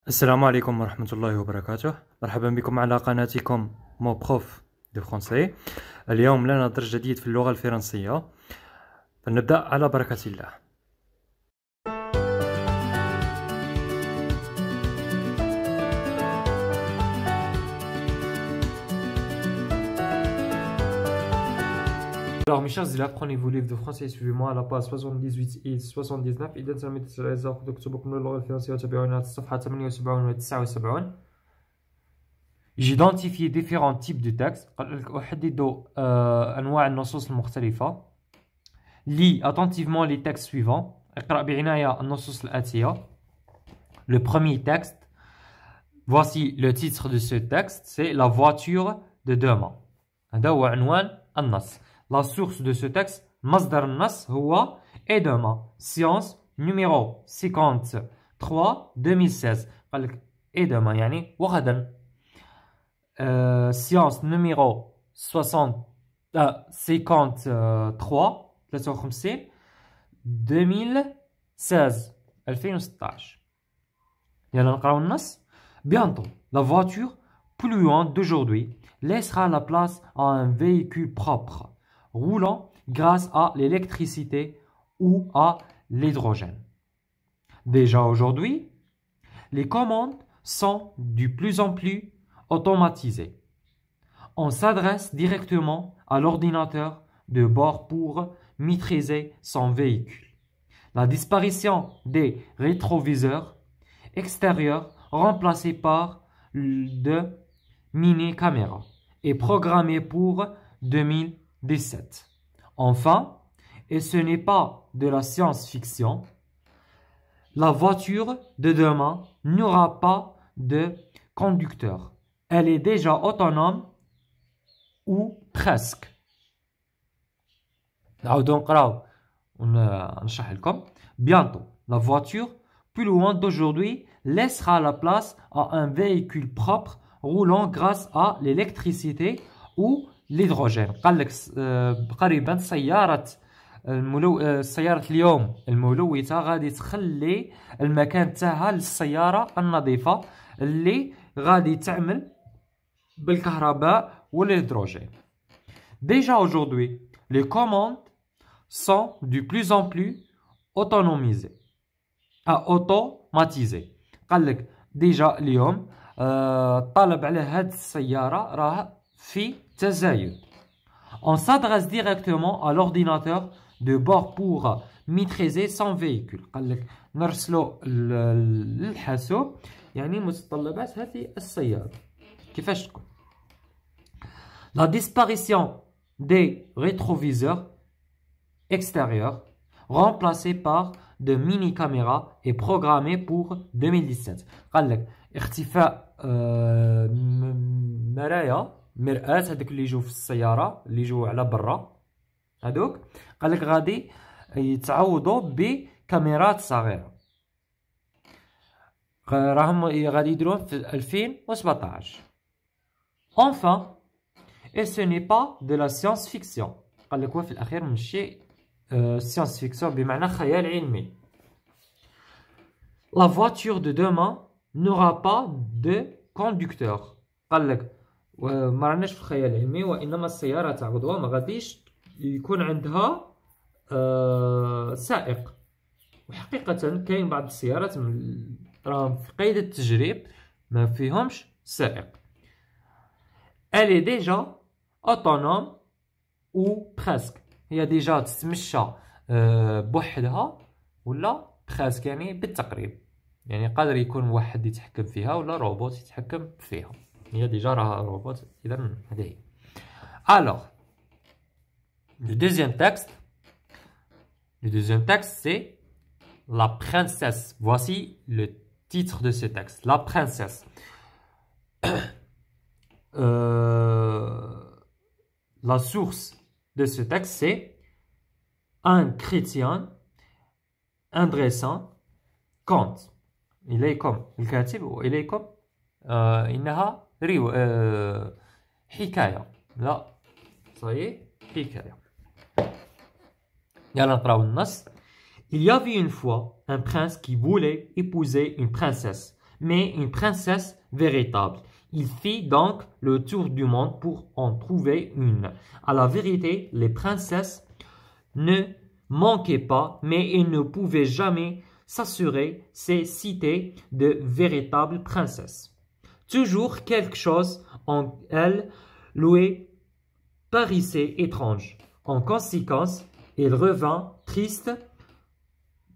السلام عليكم ورحمة الله وبركاته. مرحبا بكم على قناتكم مو بروف دو فرونسي. اليوم لنا درس جديد في اللغة الفرنسية، فلنبدأ على بركة الله. Alors mes chers élèves, prenez vos livres de français et suivez-moi à la page 78 et 79. إذا تمت الإعزاء خذوا اكتبوا اللغة الفرنسية وتابعونا على الصفحة 78 و 79. J'ai identifié différents types de textes. أحدد أنواع النصوص المختلفة. Lis attentivement les textes suivants. اقرأ بعناية النصوص الآتية. Le premier texte, voici le titre de ce texte, c'est La voiture de demain. هذا هو عنوان النص. La source de ce texte, مصدر النص هو et demain. Science numéro 53 2016. قال لك et demain يعني وغدا. Science numéro 53 2016 2016. يلا نقراو النص. Bientôt, la voiture polluante d'aujourd'hui laissera la place à un véhicule propre, roulant grâce à l'électricité ou à l'hydrogène. Déjà aujourd'hui, les commandes sont de plus en plus automatisées. On s'adresse directement à l'ordinateur de bord pour maîtriser son véhicule. La disparition des rétroviseurs extérieurs remplacés par de mini-caméras est programmée pour 2017. Enfin, et ce n'est pas de la science-fiction, la voiture de demain n'aura pas de conducteur. Elle est déjà autonome ou presque. Bientôt, la voiture polluante d'aujourd'hui laissera la place à un véhicule propre roulant grâce à l'électricité ou l'hydrogèن. قال لك قريبا سيارة اليوم الملوثة غادي تخلي المكان تاعها للسيارة النظيفة اللي غادي تعمل بالكهرباء والهيدروجين. Déjà aujourd'hui, les commandes sont de plus en plus automatisées. قال لك déjà اليوم الطلب على هذه السيارة راه في تزايد. On s'adresse directement à l'ordinateur de bord pour maîtriser son véhicule. قال لك نرسلوا للحاسوب يعني متطلبات هذه السيارة كيفاش تكون. La disparition des rétroviseurs extérieurs remplacés par de mini-caméras est programmée pour 2017. قال لك اختفاء مرآة هذوك اللي يجوا في السيارة اللي يجوا على برا هذوك قال لك غادي يتعوضوا بكاميرات صغيرة راهم غادي يديروهم في 2017. Enfin, et ce n'est pas de la science-fiction. قال لك وفي الأخير ماشي science-fiction بمعنى خيال علمي. La voiture de demain n'aura pas de conducteur. قال لك ما راناش في الخيال العلمي وإنما السيارة تاع غدوة ما غاديش يكون عندها سائق. وحقيقة كاين بعض السيارات راهم في قيد التجريب ما فيهمش سائق. Elle est déjà autonome ou presque. هي ديجا تتمشى بوحدها ولا بريسك يعني بالتقريب. يعني قادر يكون واحد يتحكم فيها ولا روبوت يتحكم فيها. هي ديجا راها روبوت. إذا هذه هي. Alors, le deuxième texte, c'est La princesse. Voici le titre de ce texte. La princesse. La source de ce texte, c'est un chrétien adressant conte. إليكم الكاتب وإليكم إنها حكاية. لا صحيح حكاية. يلا نقراو النص. Il y avait une fois un prince qui voulait épouser une princesse, mais une princesse véritable. Il fit donc le tour du monde pour en trouver une. À la vérité, les princesses ne manquaient pas, mais il ne pouvait jamais s'assurer ces cités de véritables princesses. Toujours quelque chose en elle lui paraissait étrange. En conséquence, il revint triste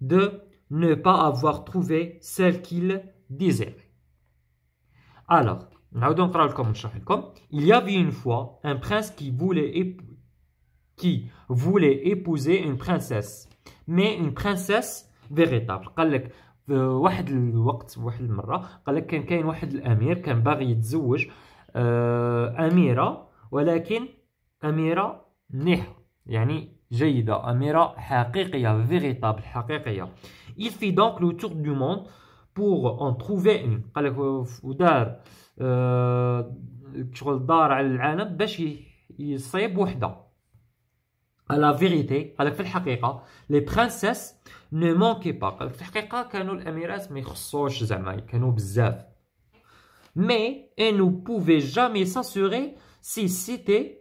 de ne pas avoir trouvé celle qu'il désirait. Alors, il y avait une fois un prince qui voulait épouser une princesse, mais une princesse véritable. قال لك في واحد الوقت واحد المرة قال لك كاين واحد الأمير كان باغي يتزوج أميرة، ولكن أميرة مليحة يعني جيدة، أميرة حقيقية véritable حقيقية. Il fit donc le tour du monde pour en trouver une. قال لك ودار شغل دار على العالم باش يصيب وحدة. À la vérité قال لك في الحقيقة les princesses ne manquaient pas. قال لك في الحقيقة كانوا الأميرات ما يخصوش زعما كانوا بزاف. Mais elles ne pouvaient jamais s'assurer si c'était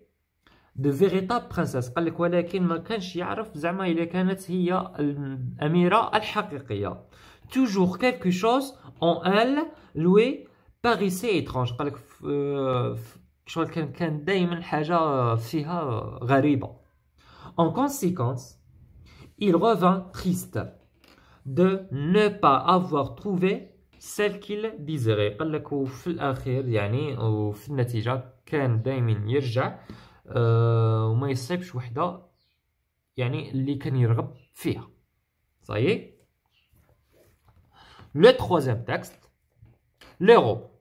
de véritables princesses. قال لك ولكن ما كانش يعرف زعما إذا كانت هي الأميرة الحقيقية. Toujours quelque chose en elle lui paraissait étrange. قال لك شغل كان دائما حاجة فيها غريبة. En conséquence, il revint triste de ne pas avoir trouvé celle qu'il désirait. قال لك وفي الأخير يعني وفي النتيجة كان دائما يرجع وما يصيبش وحدة يعني اللي كان يرغب فيها. صحيح. Le troisième texte, les robots.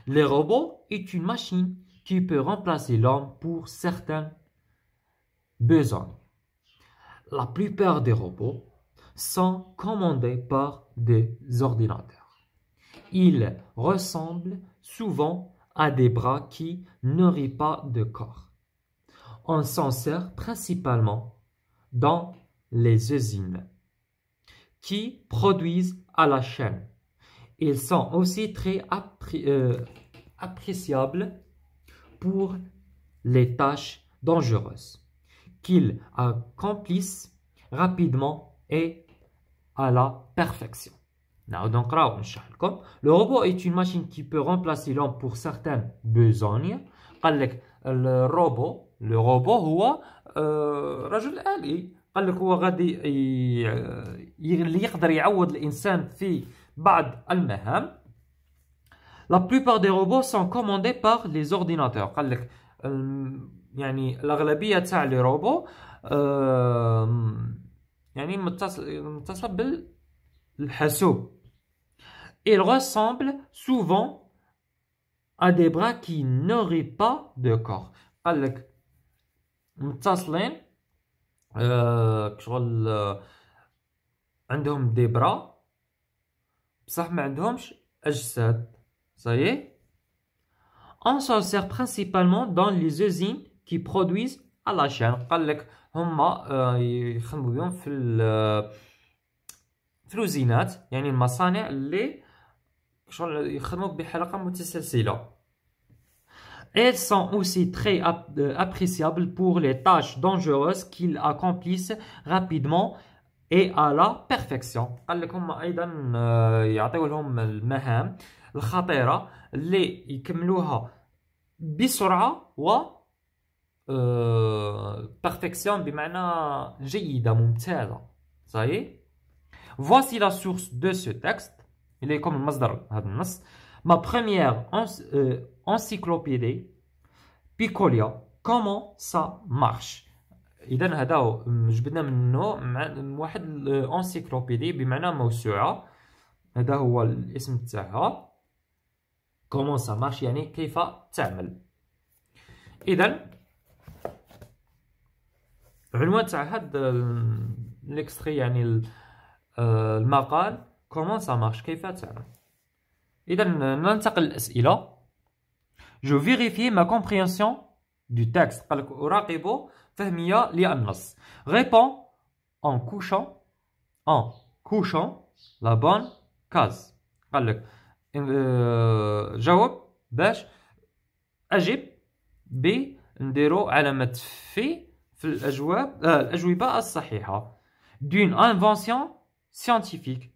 Les robots est une machine qui peut remplacer l'homme pour certains besoins. La plupart des robots sont commandés par des ordinateurs. Ils ressemblent souvent à des bras qui n'auraient pas de corps. On s'en sert principalement dans les usines qui produisent à la chaîne. Ils sont aussi très appréciables pour les tâches dangereuses qu'ils accomplissent rapidement et à la perfection. Le robot est une machine qui peut remplacer l'homme pour certaines besognes. Le robot هو رجل آلي. قال لك هو غادي اللي يقدر يعوض الإنسان في بعض المهام. La plupart des robots sont commandés par les ordinateurs. قال لك يعني الأغلبية تاع لي روبو يعني متصل بالحاسوب. Ils ressemblent souvent à des bras qui n'auraient pas de corps. قال لك متصلين شغل عندهم دي برا بصح ما عندهمش أجساد. صحيح. On s'en sert principalement dans les usines qui produisent à la chaîne. قال لك هما يخدموا بهم في الوزينات يعني المصانع اللي شغل يخدموا بحلقة متسلسلة. Elles sont aussi très appréciables pour les tâches dangereuses qu'ils accomplissent rapidement et à la perfection. قال لك هما أيضا يعطيو لهم المهام الخطيرة اللي يكملوها بسرعة و perfection بمعنى جيدة ممتازة. صحيح. Voici la source de ce texte. Il est comme المصدر هذا النص. Ma première encyclopédie Picolia. Comment ça marche. إذا هذا هو جبدنا منه واحد الانسيكلوبيدي بمعنى موسوعة. هذا هو الاسم تاعها. Comment ça marche يعني كيف تعمل. إذا العنوان تاع هذا الاكستري يعني المقال Comment ça marche كيف تعمل. إذا ننتقل للأسئلة. Je vérifie ma compréhension du texte. قال لك أراقب فهمي للنص. Réponds en couchant la bonne case. قال لك جاوب باش أجب نديرو علامة في الأجوبة الصحيحة. d'une invention scientifique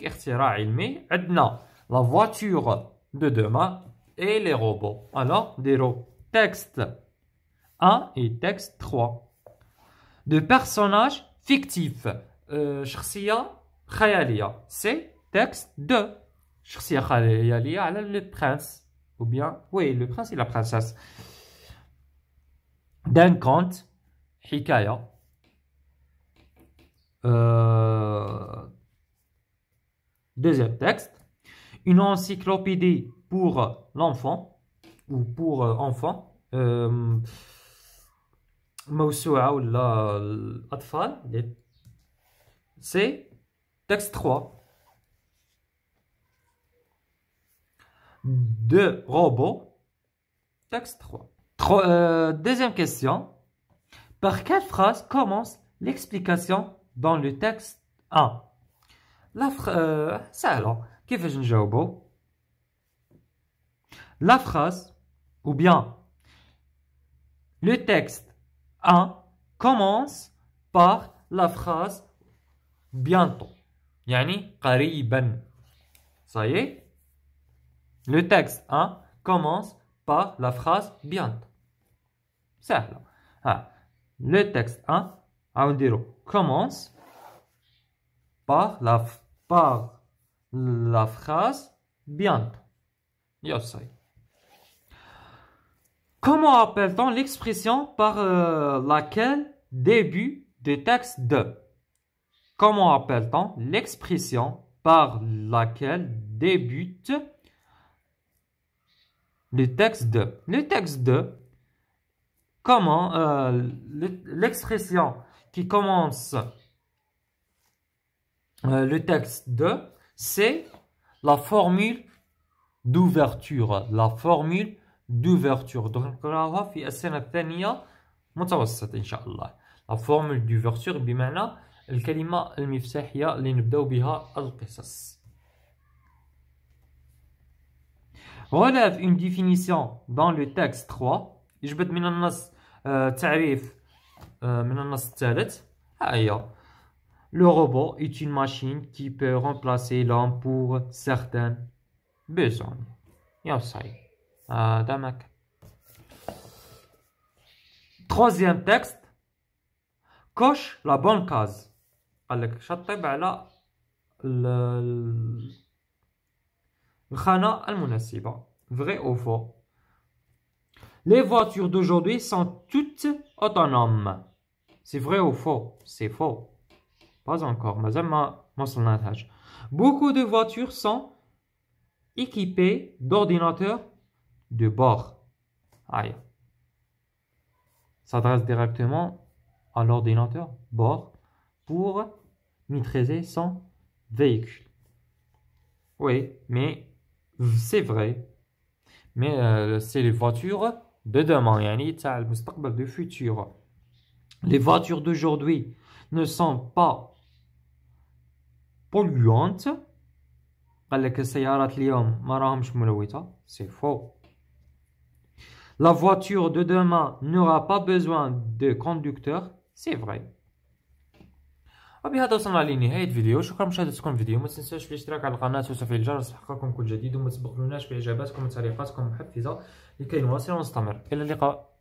اختراع علمي. عندنا la voiture de demain et les robots. Alors نديرو texte 1 et texte 3. de personnages fictifs شخصية خيالية. c'est texte 2. شخصية خيالية على le prince ou bien oui le prince et la princesse. d'un conte حكاية. Deuxième texte, une encyclopédie pour l'enfant ou pour enfants. موسوعة ولا الأطفال. C'est texte 3. Deux robots. Texte 3. Deuxième question. Par quelle phrase commence l'explication dans le texte 1? سهلة. كيفاش نجاوبو؟ La phrase ou bien le texte 1 commence par la phrase bientôt. يعني قريبا. Ça y est? Le texte 1 commence par la phrase bientôt. سهلة. Le texte 1 commence par la phrase bientôt. Comment appelle-t-on l'expression par laquelle début de texte 2? Comment appelle-t-on l'expression par laquelle débute le texte 2? Le texte 2, comment l'expression qui commence le texte 2, c'est la formule d'ouverture. La formule d'ouverture. Donc, نقراوها في السنة الثانية متوسط إن شاء الله. La formule d'ouverture بمعنى الكلمة المفتاحية اللي نبدأ بها القصص. Relève une définition dans le texte 3. يجبد من النص تعريف من النص الثالث. هي. Le robot est une machine qui peut remplacer l'homme pour certains besoins. Troisième texte. Coche la bonne case. قال لك شطب على الخانة المناسبة. Vrai ou faux? Les voitures d'aujourd'hui sont toutes autonomes. C'est vrai ou faux? C'est faux. Pas encore. Beaucoup de voitures sont équipées d'ordinateurs de bord. S'adresse directement à l'ordinateur bord pour maîtriser son véhicule. Oui, mais c'est vrai. Mais c'est les voitures de demain, يعني تاع المستقبل du futur. Les voitures d'aujourd'hui ne sont pas polluantes. قال لك السيارات اليوم ما راهمش ملوثة. C'est faux. La voiture de demain n'aura pas besoin de conducteur. C'est vrai. وبهذا وصلنا لنهاية الفيديو. شكرا لمشاهدتكم الفيديو. ما تنساوش الاشتراك على القناة وتفعيل الجرس لتحققكم كل جديد، وما تسبقوناش بإجاباتكم وتعليقاتكم محفزة لكي نواصل ونستمر. إلى اللقاء.